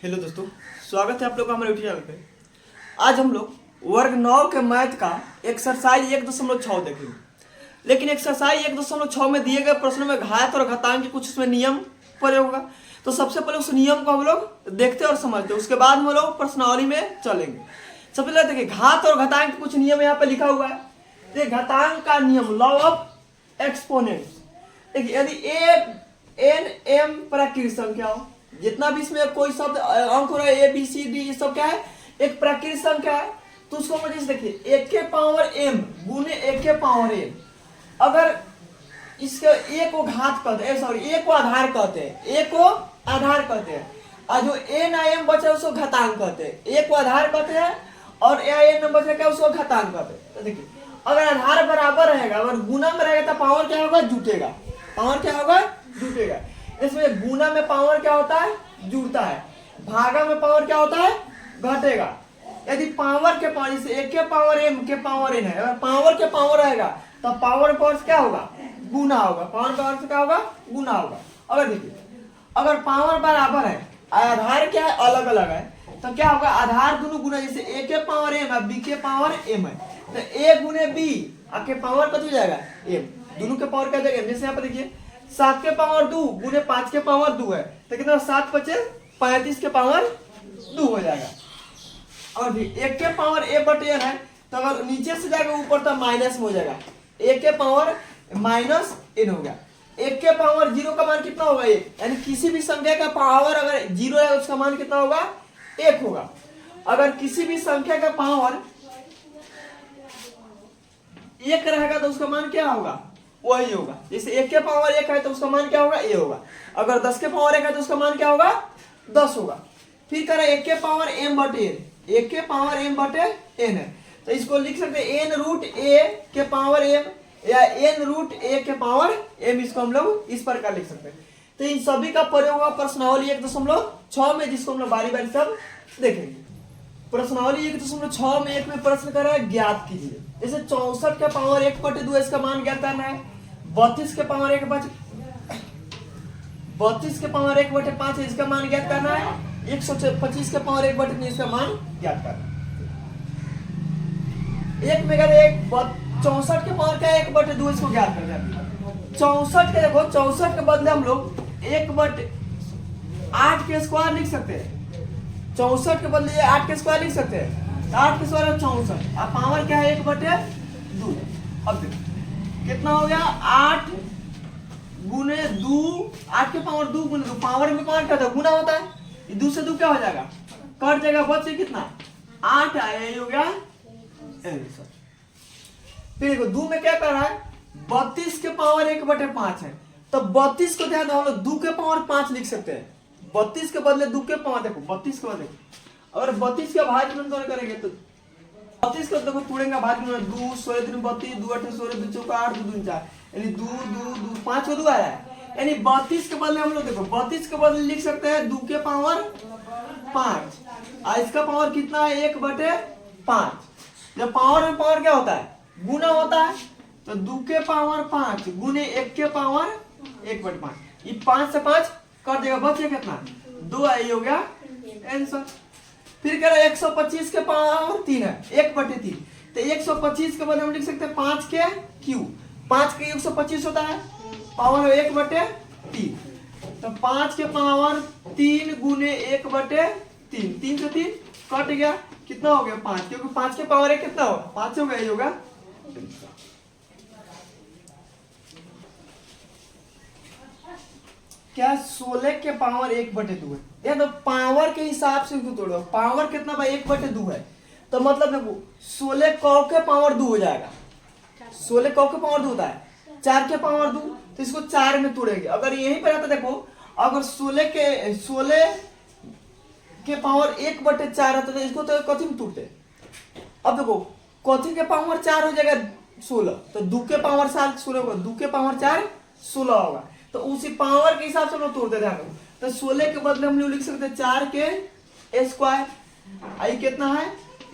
Hello दोस्तों, स्वागत है आप लोग का हमारे यूट्यूब चैनल पे। आज हम लोग वर्ग 9 के मैथ का एक्सरसाइज 1.6 देखेंगे। लेकिन एक्सरसाइज 1.6 में दिए गए प्रश्नों में घात और घातांक के कुछ उसमें नियम प्रयोग होगा। तो सबसे पहले उस नियम को हम लोग देखते और समझते, उसके बाद हम लोग प्रश्नावली में चलेंगे। सबसे पहले देखिए, घात और घातांक के कुछ नियम यहाँ पे लिखा हुआ है। देखिए, घातांक का नियम, लॉ ऑफ एक्सपोनेंट्स। देखिए, यदि ए एन एम प्राकृतिक संख्या हो, जितना भी इसमें कोई शब्द अंक हो रहा है, ए बी सी डी, ये सब क्या है, एक प्राकृतिक संख्या है। तो उसको हम जैसे देखिए, एक के पावर एम गुने एक के पावर एम। अगर इसके ए को घात कहते हैं, सॉरी ए को आधार कहते हैं, ए को आधार कहते हैं, और जो एन आई एम बचा उसको घातांक कहते हैं। ए को आधार कहते हैं और ए आई एन बचा क्या, उसको घातांक कहते हैं। तो देखिए, अगर आधार बराबर रहेगा, अगर गुना में रहेगा तो पावर क्या होगा, जुटेगा। पावर क्या होगा, जुटेगा। इसमें गुना में पावर क्या होता है, जुड़ता है। भागा में पावर क्या होता है, घटेगा। यदि पावर के पावर, जैसे एक के पावर एम के पावर एन है, अगर पावर के पावर रहेगा तो पावर पावर से क्या होगा, गुना होगा। पावर पावर से क्या होगा, गुना होगा। अगर देखिए, अगर पावर बराबर है, आधार क्या है, अलग अलग है, तो क्या होगा, आधार दोनों गुना। जैसे ए के पावर एम है, बी के पावर एम है, तो ए गुने बी के पावर कत हो जाएगा, एम। दोनों के पावर क्या जाएगा। जैसे यहाँ पर देखिए, 7 के पावर 2 गुने 5 के पावर 2 है, तो कितना, 7 × 5 = 35 के पावर 2 हो जाएगा। और भी 1 के पावर ए बटे एन है, तो अगर नीचे से जाएगा ऊपर तो माइनस में हो जाएगा, 1 के पावर माइनस एन हो गया। 1 के पावर 0 का मान कितना होगा, 1। यानी किसी भी संख्या का पावर अगर 0 है, उसका मान कितना होगा, 1 होगा। अगर किसी भी संख्या का पावर 1 रहेगा तो उसका मान क्या होगा, वही होगा। जैसे 1 के पावर 1 है तो उसका मान क्या होगा, ए होगा। अगर 10 के पावर 1 है तो उसका मान क्या होगा, 10 होगा। फिर करें 1 के पावर m बटे एन, 1 के पावर m बटे एन है, तो इसको लिख सकते हैं n√a के पावर m या n√a के पावर m। इसको हम लोग इस प्रकार लिख सकते हैं। तो इन सभी का प्रयोग होगा प्रश्नावली 1.6 में, जिसको हम लोग बारी बारी सब देखेंगे। प्रश्नावली 1.6 में एक में प्रश्न कर रहा है, ज्ञात कीजिए। जैसे 64 के पावर 1 बटे 2, इसका मान ज्ञात करना है। 32 के पावर 1 बटे 5 है, इसका मान ज्ञात करना है। 125 के पावर 1 बटे 3, इसका मान ज्ञात करना है। एक में अगर 64 के पावर क्या है, 1 बटे 2, इसको ज्ञात करना है। 64 के देखो, 64 के बदले हम लोग 1 बटे 8 के स्क्वायर लिख सकते हैं। 64 के बदले 8 के स्क्वायर लिख सकते हैं। 8 के स्क्वायर है 64, अब पावर क्या है, 1 बटे 2। अब देखो कितना हो गया, 8 गुने 2, 8 के पावर 2 गुने 2। पावर में पावर क्या होता है, गुना होता है। 2 से 2 क्या हो जाएगा, कट जाएगा, बचे कितना, 8 आया, ये हो गया आंसर। फिर देखो 2 में क्या कर रहा है, 32 के पावर 1 बटे 5 है, तो 32 को ध्यान दो, हम लोग 2 के पावर 5 लिख सकते हैं। 32 के बदले 2 के पावर, देखो 32 के बदले अगर 32 का भाज्य गुणन करेंगे तो 32 को देखो तोड़ेंगे, भाज्य गुणन 2 16 3 32, 2 8 16, 2 4 8, 2 2 4, यानी 2 2 2 5 को 2 आया है। यानी 32 के बदले हम लोग देखो 32 के बदले लिख सकते हैं 2 के पावर 5, और इसका पावर कितना है, 1 बटे 5। जब पावर में पावर क्या होता है, गुना होता है, तो 2 के पावर 5 गुने 1 के पावर 1 बटे 5। ये 5 से 5 कर देगा, बचे कितना, 2 आई, हो गया आंसर। फिर कह रहा है 125 के पावर 3 है, 1 बटे 3, तो 125 के बदले हम लिख सकते हैं 5 के क्यूब। 5 के 125 होता है, पावर 1 बटे 3, तो 5 के पावर 3 गुने 1 बटे 3। 3 से 3 कट गया, कितना हो गया, 5, क्योंकि 5 के पावर 1 कितना होगा, 5 हो गया, ये होगा। क्या 16 के पावर 1 बटे 2 है, या तो पावर के हिसाब से इसको तोड़ो। पावर कितना भाई, 1 बटे 2 है, तो मतलब देखो 16 कौ के पावर 2 हो जाएगा। 16 कौ के पावर 2 होता है, 4 के पावर 2, तो इसको 4 में तोड़ेंगे। अगर यहीं पर आता देखो, अगर 16 के पावर 1 बटे 4 आता तो इसको तो कथी में तोड़ते। अब देखो कथी के पावर 4 हो जाएगा 16, तो 2 के पावर 4 16 होगा, 2 के पावर 4 16 होगा, तो उसी पावर के हिसाब से हम लोग तोड़ते थे। तो 16 के बदले हम लोग लिख सकते हैं 4 के स्क्वायर, आई कितना है,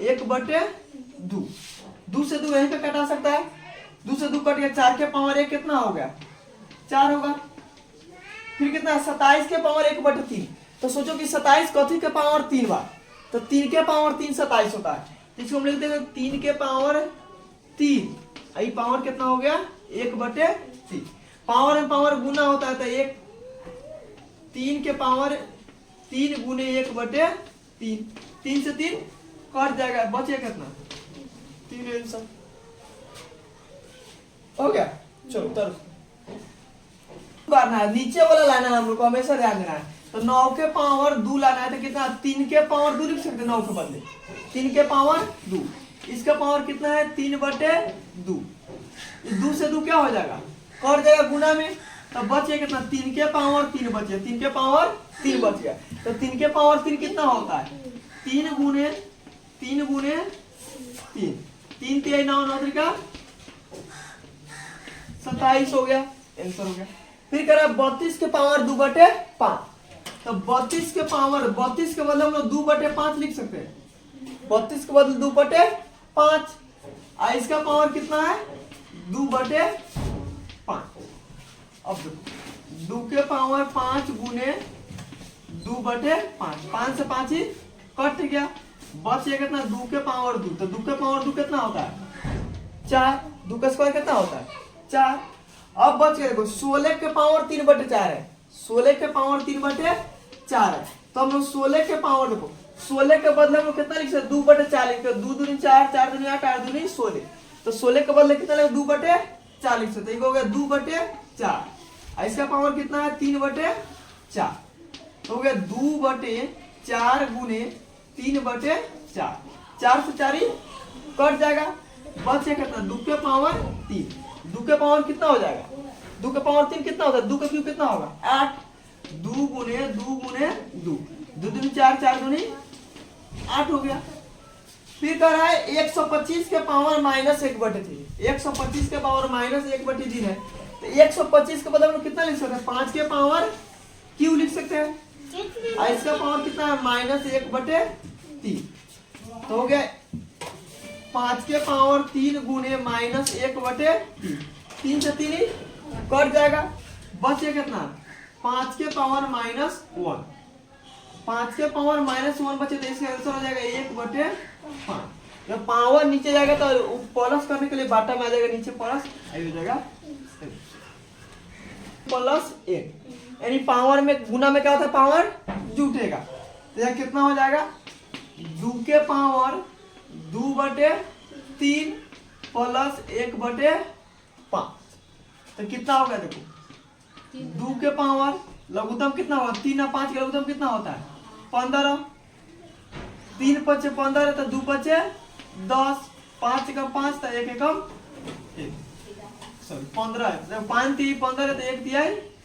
1 बटे 2। 2 से 2 यहीं पे कटा सकता है, 2 से 2 कट गया, 4 के पावर 1 कितना हो गया, 4 होगा। फिर कितना, 27 के पावर 1 बटे 3, तो सोचो कि 27 कथी के पावर 3 बार, तो 3 के पावर 3 27 होता है। तो इसको हम लिखते हैं 3 के पावर 3, आई पावर कितना हो गया 1/3। पावर में पावर गुना होता है तो 3 के पावर 3 गुने 1/3, 3 से 3 कट जाएगा, बचे कितना 3 आंसर हो गया। चलो तर करना है, नीचे वाला लाना है हम लोग को हमेशा ध्यान देना है। तो 9 के पावर 2 लाना है तो कितना 3 के पावर 2 लिख सकते हैं 9 के बदले 3 के पावर 2। इसका पावर कितना है 3/2। 2 से 2 क्या हो जाएगा कर जाएगा गुना में, तो बचे कितना 3 के पावर 3 बचे, 3 के पावर 3 बच गया। तो 3 के पावर 3 कितना होता है 3 गुने 3 गुने 3, 3 3 9 9 का 27 हो गया, आंसर हो गया। फिर कह रहा है 32 के पावर 2/5, तो 32 के पावर 32 के बदले हम लोग 2/5 लिख सकते हैं, 32 के बदले 2/5। इसका पावर कितना है 2/5। अब देखो 2 के पावर 5 गुने 2/5, 5 से 5 ही कट गया, बचे कितना 2 के पावर 2। तो 2 के पावर 2 कितना होता है 4, 2 का स्क्वायर कितना होता है 4। अब बच गया देखो 16 के पावर 3/4 है, 16 के पावर 3/4 है। तो हम लोग 16 के पावर देखो 16 के बदले हम लोग कितना लिख सकते 2/4 लिखते हैं, 2 दूनी 4, 4 दूनी 8, 8 दूनी 16। तो 16 के बदले कितना लिख 2/4 लिख सकते हैं, हो गया 2/4। इसका पावर कितना है 3/4, तो हो गया 2/4 गुने 3/4, 4 से 4 ही कट जाएगा, बचे कितना 2 के पावर 3। 2 के पावर कितना हो जाएगा 2 के पावर 3 कितना होता है, 2 का क्यूब कितना होगा 8, 2 गुने 2 गुने 2, 2 दूनी 4, 4 दूनी 8 हो गया। फिर कह रहा है 125 के पावर -1/3, 125 के पावर -1/3 है, तो 125 के बदले में कितना लिख सकते हैं 5 के पावर क्यू लिख सकते हैं, इसका पावर कितना है -1/3। तो हो गया 5 के पावर 3 गुने -1/3, 3 से 3 ही कट जाएगा, बचे कितना 5 के पावर -1, 5 के पावर -1 बचे, तो इसका आंसर हो जाएगा 1/5। जब पावर नीचे जाएगा तो प्लस करने के लिए बाटा में आ जाएगा, नीचे प्लस हो जाएगा +8, यानी पावर में गुना में क्या होता है पावर जुटेगा। तो यह कितना हो जाएगा 2 के पावर 2/3 प्लस 1/5, तो कितना होगा देखो 2 के पावर लघुत्तम कितना होगा 3 और 5 का लघुत्तम कितना होता है 15, 3 × 5 = 15, तो 2 × 5 = 10, 5 × 5 तो 1 एकम 15 है, 5 × 3 = 15 है, तो 1 ×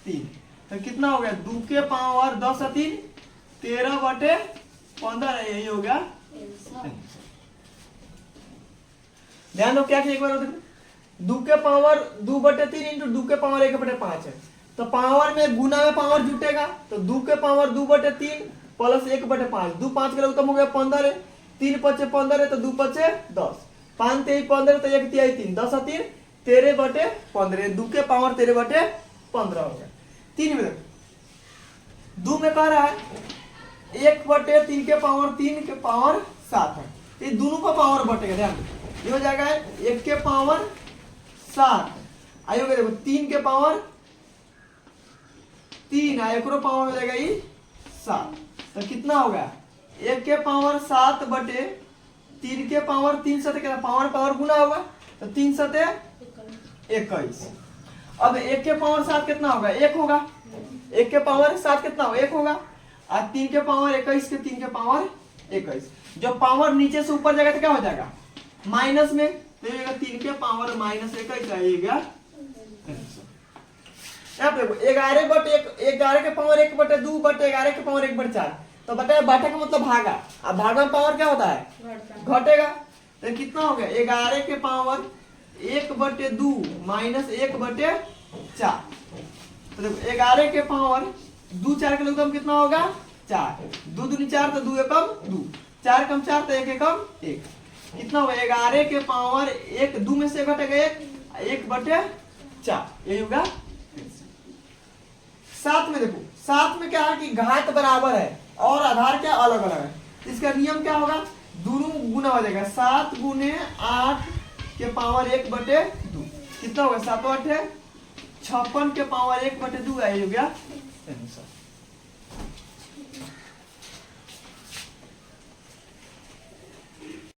3, तो कितना हो गया 2 के पावर 10 और 3 13/15, यही हो गया। ध्यान दो क्या एक बार 2 के पावर 2/3 इंटू 2 के पावर 1/5 है, तो पावर में गुना में पावर जुटेगा, तो 2 के पावर 2/3 प्लस 1/5, 2 5 के लघुत्तम हो गया 15 है, 3 × 5 = 15 है, तो 2 × 5 = 10, 5 × 3 = 15, तो 1 × 3 = 3, 10 और 3 13/15, 2 के पावर 13/15 हो गया। 3 में 2 में कह रहा है 1/3 के पावर 3 के पावर 7 है, ये दोनों का पावर बटेगा, ध्यान ये हो जाएगा 1 के पावर 7, आई हो गया देखो 3 के पावर 3, एक पावर हो जाएगा ये 7, तो कितना हो गया 1 के पावर 7 बटे 3 के पावर 3 से कितना पावर गुना होगा, तो 3 से 21। अब 1 के पावर 7 कितना होगा 1 होगा, 1 के पावर 7 कितना होगा 1 होगा, और 3 के पावर 21 के 3 के पावर 21, जब पावर नीचे से ऊपर जाएगा तो क्या हो जाएगा माइनस में, तो ये 3 के पावर -21 आएगा। यहाँ पे 11 के पावर 1/2 बटे 11 के पावर 1/4, तो बताया बाटा का मतलब भागा, अब भागा में पावर क्या होता है घटेगा, तो कितना हो गया 11 के पावर 1/2 माइनस 1/4, तो देखो 11 के पावर 2 4 के लघुत्तम कितना होगा 4, 2 दूनी 4, तो 2 एकम 2, 4 × 4 तो 1 एकम 1, कितना होगा 11 के पावर 1, 2 में से घटेगा 1, 1/4, यही होगा। सात में देखो, सात में क्या है कि घात बराबर है और आधार क्या अलग अलग है, इसका नियम क्या होगा, दोनों गुना हो जाएगा, 7 गुने 8 के पावर 1/2, कितना होगा 7 8 56 के पावर 1/2 हो गया आंसर।